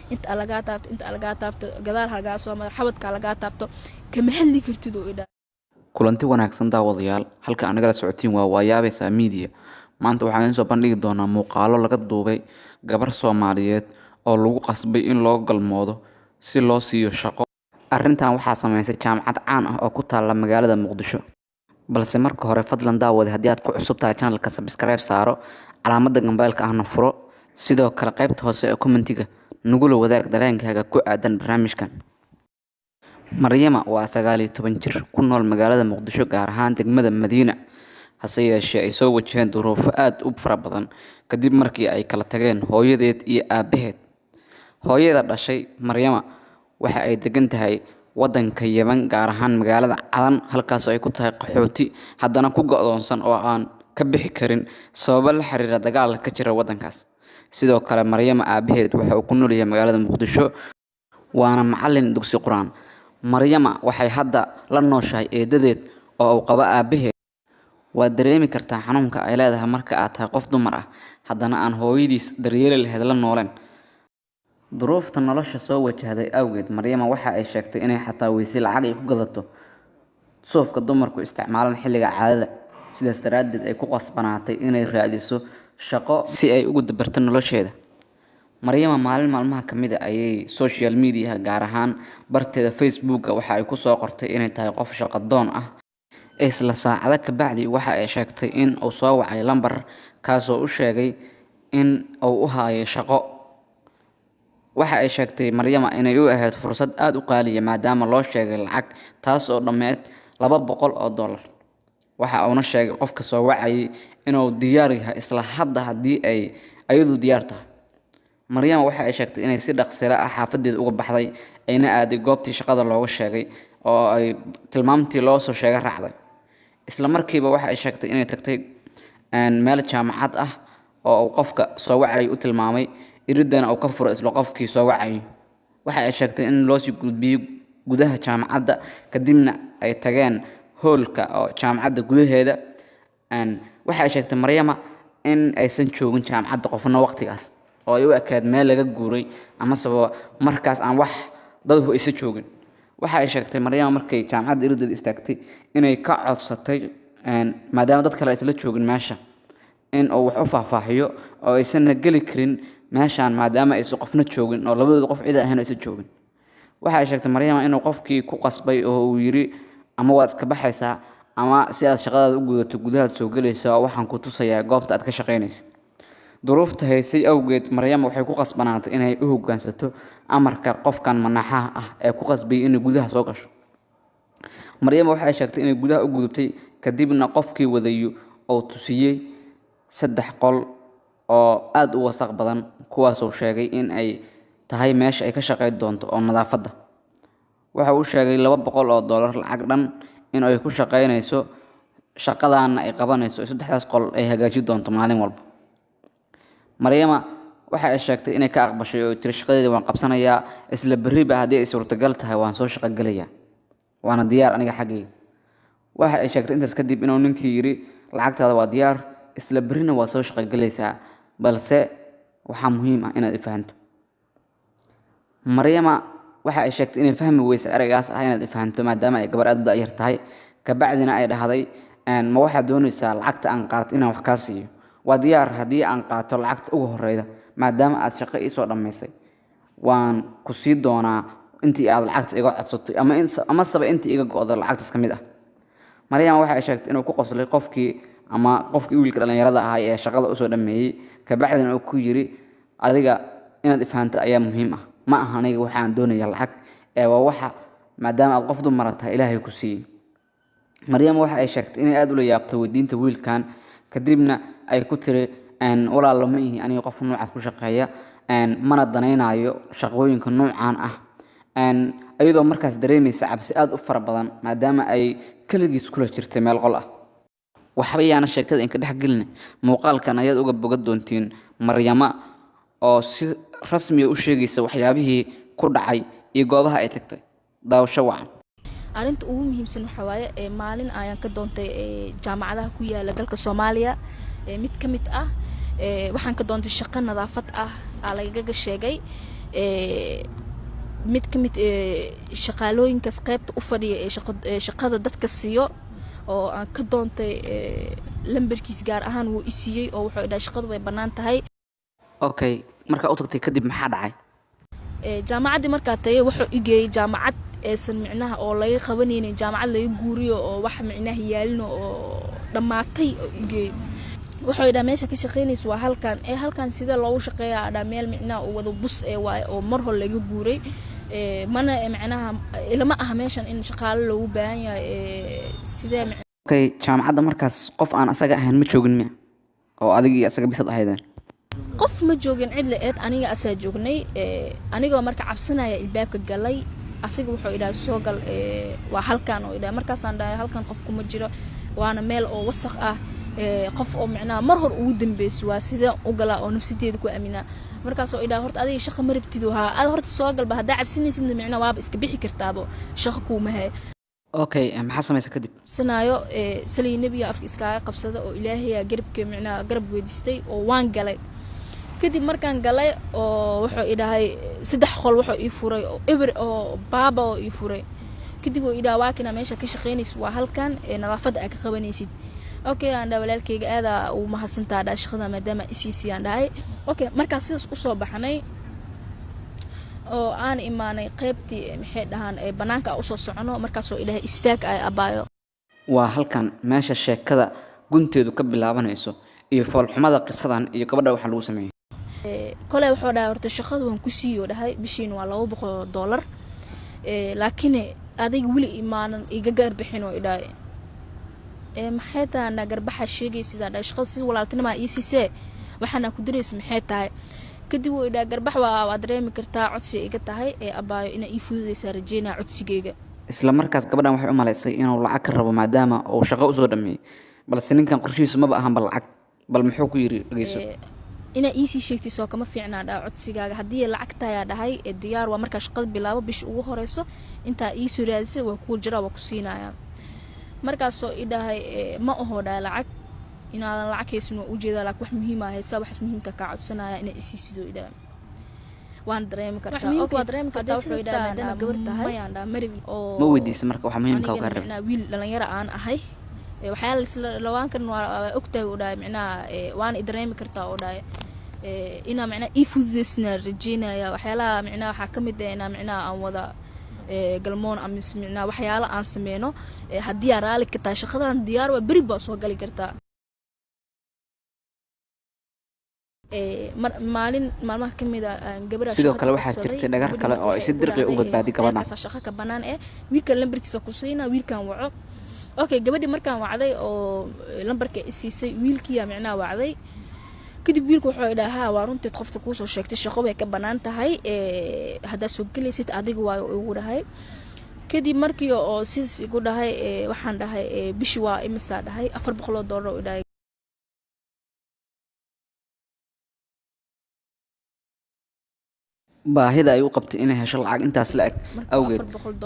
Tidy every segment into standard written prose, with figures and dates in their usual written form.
inta lagaa taabto gadaal hagaa soo mar xabadka lagaa taabto kama hadli kartid oo idhaa. kulanti wanaagsan daawadayaal, halka aan nagala socotiin waa Waayaabaysaa Media. maanta waxaan idin soo bandhigi doonaa muuqaalo laga duubay gabar Soomaaliyeed oo lagu qasbay in loo galmoodo si loo siiyo shaqo. arrintan waxaa sameysay jaamacad caan ah oo ku taalla magaalada Muqdisho. balse marka hore fadlan daawada haddii aad ku cusub tahay channelka subscribe saaro, calaamadda gambeelka ahna furo, sidoo kale qaybta hoose ee commentiga nagula wadaag dareenkaaga ku aadan barnaamijkan. Maryama waa 19 jir ku nool magaalada Muqdisho, gaar ahaan degmada Madiina. hase yeeshee ay soo wajaheen duruufo aad u fara badan kadib markii ay kala tageen hooyadeed iyo aabaheed. hooyada dhashay Maryama waxa ay degan tahay wadanka Yemen, gaar ahaan magaalada Cadan, halkaas oo ay ku tahay qaxooti haddana ku go'doonsan oo aan ka bixi karin sababo la xiriira dagaalka ka jira wadankaas. sidoo kale Maryama aabaheed waxa uu ku nool yahay magaalada Muqdisho, waana macallin dugsi Quraan. Maryama waxay hadda la nooshahay eedadeed oo uu qaba aabaheed. waad dareemi kartaa xanuunka ay leedahay marka aad tahay qof dumar ah haddana aan hooyadiis daryeeli lahayd la nooleen. duruufta nolosha soo wajahday awgeed, Maryama waxa ay sheegtay inay xataa weysay lacag ay ku gadato suufka dumarku isticmaalaan xilliga caadada. sidaas daraaddeed ay ku qasbanaatay inay raadiso shaqo si ay ugu dabarto nolosheeda. Maryama maalin maalmaha ka mid ah ayay social media, gaar ahaan barteeda Facebook, waxa ay ku soo qortay inay tahay qof shaqo doon ah. isla saacado ka bacdi waxa ay sheegtay in uu soo wacay lambar kaasoo u sheegay in uu u hayo shaqo. waxa ay sheegtay Maryama inay u ahayd fursad aad u qaaliya maadaama loo sheegay lacag taas oo dhammeed $200. waxa uuna sheegay qofka soo wacay inuu diyaar yahay isla hadda haddii ay ayadu diyaar tahay. Maryama waxa ay sheegtay inay si dhaqso ah xaafadeeda uga baxday, ayna aaday goobtii shaqada looga sheegay oo ay tilmaamtii loo soo sheegay raacday. isla markiiba waxa ay sheegtay inay tagtay meel jaamacad ah oo uu qofka soo wacay u tilmaamay, iridana uu ka furo isla qofkii soo wacay. waxa ay sheegtay in loo sii gudbiyo gudaha jaamacadda, kadibna ay tageen hoolka oo jaamacadda gudaheeda. waxa ay sheegtay Maryama in aysan joogin jaamacadda qofna waqtigaas, oo ay u ekayd meel laga guuray ama sabab markaas aan wax dadku aysan joogin. waxa ay sheegtay Maryama markay jaamacadda irideeda istaagtay inay ka codsatay maadaama dad kale aysan la joogin meesha in uu wax u faahfaahiyo oo aysan geli karin meeshaan maadaama aysan qofna joogin oo labadooda qof cid ahayn aysan joogin. waxa ay sheegtay Maryama inuu qofkii ku qasbay oo uu yiri ama waad iska baxaysaa ama si aad shaqadaada u gudato gudaha soo galaysaa oo waxaan ku tusayaa goobta aad ka shaqaynaysid. duruufta haysay awgeed, Maryama waxay ku qasbanaatay inay u hoggaansato amarka qofkan manaxaha ah ee ku qasbay inay gudaha soo gasho. Maryama waxa ay sheegtay inay gudaha u gudubtay kadibna qofkii wadayo oo tusiyay 3 qol oo aad u wasakh badan, kuwaasoo sheegay in ay tahay meesha ay ka shaqayn doonto oo nadaafadda. waxa uu sheegay $200 lacag dhan in ay ku shaqaynayso shaqadaana ay qabanayso 3 qol ay hagaajin doonto maalin walba. Maryama waxa ay sheegtay inay ka aqbashay oo tiri shaqadeeda waan qabsanayaa, isla berriba haddii ay suurtagal tahay waan soo shaqo galayaa, waana diyaar aniga xaggayga. waxa ay sheegtay intaas kadib inuu ninkii yiri lacagtaada waa diyaar, isla berrina waa soo shaqo galaysaa, balse waxaa muhiim ah inaad fahanto. Maryama waxa ay sheegtay inay fahmi weysay eraygaas ah inaad fahanto maadaama ay gabar aad u da'yar tahay. kabacdina ay dhahday ma waxaad doonaysaa lacagta aan qaato inaan wax kaa siiyo? waa diyaar haddii aan qaato lacagta ugu horreyda maadaama aad shaqo ii soo dhammaysay, waan ku sii doonaa intii aad lacagta iga codsatay ama saba intii iga go'do lacagtaas ka mid ah. Maryama waxa ay sheegtay inuu ku qoslay qofkii wiilka dhalinyarada ahaa ee shaqada u soo dhameeyay, kabacdina uu ku yiri adiga inaad fahanto ayaa muhiim ah, ma aha aniga waxaan doonayaa lacag ee waa waxa maadaama aad qof dumar tahay Ilaahay ku siiyay. Maryama waxa ay sheegtay inay aad u la yaabtay weydiinta wiilkan, kadibna ay ku tiri walaal ma ihi aniga qof noocaas ku shaqeeya, mana danaynayo shaqooyinka noocan ah. ayadoo markaas dareemaysa cabsi aad u fara badan maadaama ay kaligiis kula jirtay meel qol ah. waxba yaana sheekada in ka dhex gelin, muuqaalkan ayaad uga bogan doontiin Maryama oo si rasmi ah u sheegaysa waxyaabihii ku dhacay iyo goobaha ay tagtay. daawasho wacan. arrinta ugu muhiimsan waxa waaye maalin ayaan ka doontay jaamacadaha ku yaala dalka Soomaaliya mid ka mid ah waxaan ka doontay shaqo nadaafad ah lagaga sheegay mid ka mid shaqaalooyinkaas qaybta u fadhiya ee shaqada dadka siiyo oo aan ka doontay lambarkiis gaar ahaan wuu isiiyey oo wuxuu idhaa shaqadu way bannaan tahay. Okay, markaa u tagtay kadib maxaa dhacay? jaamacaddii markaa tagay wuxuu igeeyey jaamacad aysan micnaha oo laga qabanaynin, jaamacad laga guuriyo oo wax micnaha yaalino oo dhammaatay oo igeeyey. wuxuu idhaa meesha ka shaqaynaysa waa halkan halkan sidee loogu shaqeeyaa dhaa meel micnaha oo wada bus waaye oo mar hore laga guuray. mana micnaha ilama aha meeshan in shaqaale loogu baahan yahay sidee. Okay, jaamacadda markaas qof aan asaga ahayn ma joogin miya oo adiga iyo asaga bisad ahaydeen? qof ma joogin cid la eed, aniga asaa joognay. anigoo marka cabsanaya ilbaabka galay, asiga wuxuu idhaa soo gal waa halkan oo idhaa. markaasaan dhahay halkan qof kuma jiro, waana meel oo wasaq ah. qof oo micnaha mar hor ugu dambeysay waa sidee u galaa oo nafsadeeda ku aaminaa. markaasoo idhaa horta adiga shaqa ma rabtid aad horta soo galba, haddaa cabsanaysid micnaha waaba iska bixi kartaabo, shaqa kuuma hay. Okay, maxaa samaysa kadib? sanaayo salii nebiga afka iskaaga qabsada oo ilaahayaa garabka micnaha garab weydiistay oo waan galay. kadib markaan galay oo wuxuu idhahay 3 qol wuxuu ii furay oo eber oo baaba oo ii furay. kadib uu idhaa waa kana meesha ka shaqaynayso waa halkan nadaafadda aad ka qabanaysid. okay aan dhaa walaalkayga aada uu mahadsantaa dhaa shaqada maadaama isiisii aan dhahay. okay markaas sidaas usoo baxnay oo aan imaanay qaybtii maxay dhahaan bannaanka aan usoo socono. markaasoo idhahay istaag ay abaayo. waa halkan meesha sheekada gunteedu ka bilaabanayso iyo foolxumada qisadan iyo gabadha waxa lagu sameeyay. kolay wuxuu dhahay horta shaqada waan ku siiyo dhahay bishiin waa $200. laakiin adiga weli imaanan iga garbixin oo idhahay maxay tahay garbaxa sheegaysidaa dhahay shaqada si walaaltinimo ii siisee waxaana ku diraysa maxay tahay. kadib uu idhaa garbax waa dareemi kartaa codsi iga tahay abaayo inaa ii fududaysaa rajeynaa codsigeyga. isla markaas gabadhan waxay u malaysay inuu lacag ka rabo maadaama uu shaqo usoo dhameeyey, balse ninkan qorshihiisu maba ahanba lacag. bal muxuu ku yiri dhageyso? inaa iisii sheegtay soo kama fiicnaa dhaa codsigaaga, haddii lacag tayaa dhahay diyaar waa markaa shaqada bilaabo bisha ugu horeyso intaa iisoo raadisay waa kuu jira waa ku siinayaa. markaasoo idhahay ma aho dhaa lacag inaadan lacag haysan waa ujeedaa, laakiin wax muhiim ah haysaa, waxaas muhiimka kaa codsanaya inaa isii sidoo idhaa. waan dareemi kartaa waa dareemi kartaa wuxuu idhaa maadaama gabar tahay mayaan dhaa marabi oo ma weydiisay marka waxa muhiimka u ka rabay wiil dhalinyaro aan ahay. waxyaala isla lawaankan waa ogtahay oo dhahay micnaha waana dareemi kartaa oo dhahay inaa micnaha ii fududaysna rajeynaya. waxyaalaha micnaha waxaa ka mid ah inaa micnaha aan wada galmoon ama micnaha waxyaala aan sameyno. haddii aa raali ka tahay shaqadan diyaar waa beri baa soo gali kartaa. maalin maalmaha ka mid ah gabadha sidoo kale waxaa jirtay dhagar kale oo ay si dirqi u badbaadi gabadhan. shaqo ka bannaan wiilkan lambarkiisa ku siina, wiilkan waco. okay gabadhii markaan wacday oo lambarka i siisay wiilkiiyaa micnaha wacday. kadib wiilku wuxuu idhaa waa runteed qofta kuusoo sheegtay shaqo bay ka bannaan tahay haddaad soo gelaysid adiga waayo igu dhahay. kadib markii oo sidaas igu dhahay waxaan dhahay bishii waa imisaa dhahay $400 oo idhahay. baahida ay u qabtay inay hesho lacag intaas la eg awgeed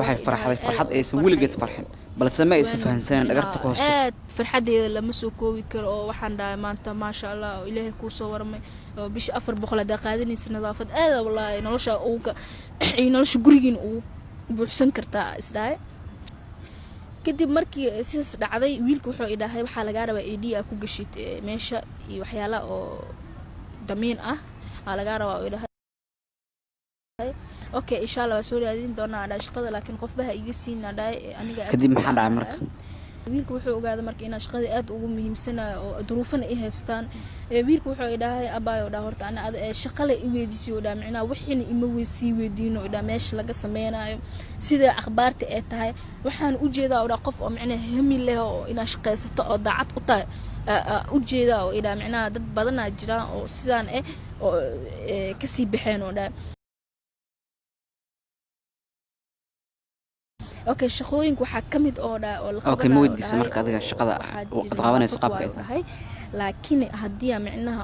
waxay farxaday farxad aysan weligeed farxin, balse ma aysan fahansanin dhagarta ku hoosta. aad farxadeeda lama soo koobi karo oo waxaan dhahay maanta maasha Allah oo ilaahay kuu soo warmay oo bishi $400 hadaa qaadanaysa nadaafad aad wallaahi nolosha gurigiin uu buuxsan kartaa isdhahay. kadib markii sidaas dhacday wiilku wuxuu idhahay waxaa lagaa rabaa ID ku gashid meesha iyo waxyaala oo damiin ah lagaa rabaa oo idhahay. okay insha Allah waa soo raadin doonaa dhaa shaqada, laakiin qofba ha iga siinaa dhaa aniga. kadib maxaa dhacay marka? wiilku wuxuu ogaaday marka inaan shaqada aad ugu muhiimsanayo oo duruufana ay haystaan. wiilku wuxuu idhahay abaayo dhaa horta ana shaqale i weydiisiyo dhaa micnaha wixiina ima weysii weydiino dhaa meesha laga sameynayo sida akhbaarta ay tahay. waxaan u jeedaa dhaa qof oo micnaha hami leh oo inaa shaqaysato oo daacad u tahay u jeedaa oo dhaa micnaha dad badanaa jiraan oo sidaan oo kasii baxeen oo dhaa. okay shaqooyinka waxaa ka mid oo dhaa oo la qabanayo. okay ma weydiisay marka adiga shaqada aad qabanayso qaabka ay tahay? laakiin haddii micnaha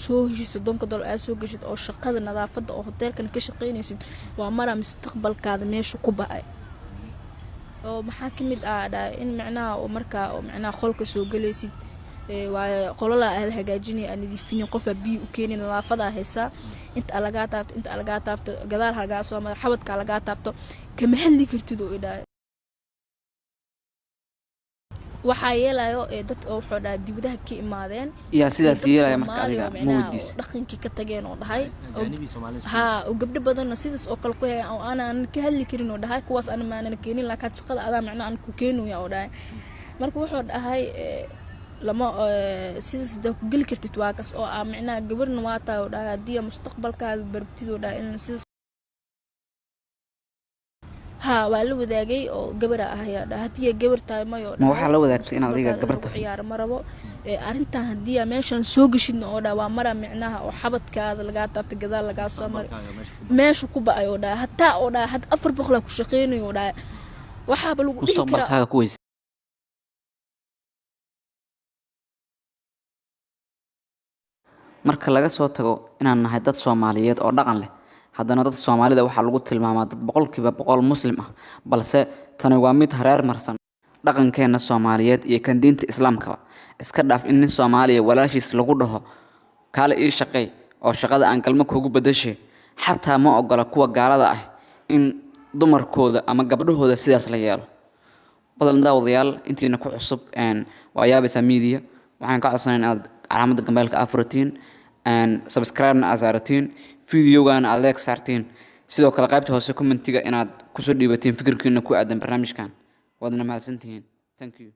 soo heshiiso $10 aad soo gashid oo shaqada nadaafadda oo hoteelkan ka shaqaynaysid waa maraa mustaqbalkaada meesha ku ba'ay. oo maxaa ka mid ah dhaa in micnaha oo markaa oo micnaha qolka soo galaysid waa qolala aan hagaajinay aan nadiifinin qof biyo u keenin nadaafada haysa inta laga taabto gadaal haga soo mar xabadka laga taabto kama hadli kartid oo idhaa waxa yeelayo dad oo wuxuu dhahay dibadaha ka imaadeen yaa sidaas yeelaya marka adiga moodis dhaqankii ka tageen oo dhahay ha oo gabdho badan sidaas oo kale ku hayaan oo aan ka hadli karin oo dhahay kuwaas aan maanan keenin laakiin shaqada adaa macna aan ku keenuya oo dhahay marka wuxuu dhahay lama sidaas da ku gali kartid waa kas oo macna gabarna waa taa oo dhahay hadii mustaqbalkaada barbtid oo dhahay in sidaas ها والله وداقي أو جبر هي هدية جبر تاي ما يود ما waxa la wadaagtay in adiga gabarta ciyaar marabo arinta hadii meeshan soo gashidna oo dhaa waa mara micnaha oo xabadkaada laga taabta gadaal laga soo mar meesha ku baa oo dhaa hatta oo dhaa had 400 ku shaqeynayo oo dhaa waxa ba lagu dhigi karaa ku weys marka laga soo tago inaan nahay dad Soomaaliyeed oo dhaqan leh haddana dad Soomaalida waxa lagu tilmaamaa dad boqolkiiba boqol muslim ah balse tani waa mid hareer marsan dhaqankeena Soomaaliyeed iyo kan diinta Islaamka iska dhaaf in Soomaaliya walaashiis lagu dhaho kale ii shaqay oo shaqada aan kalma kugu badashay xataa ma ogola kuwa gaalada ah in dumarkooda ama gabdhahooda sidaas la yeelo badan daawadayaal intiina ku cusub waa Yabisa Media waxaan ka codsanaynaa inaad calaamada gambeelka afratiin subscribe na azaratiin videogan aad like saartiin sidoo kale qaybta hoose commentiga inaad ku soo dhiibateen fikirkiina ku aadan barnaamijkan wadna mahadsantihiin thank you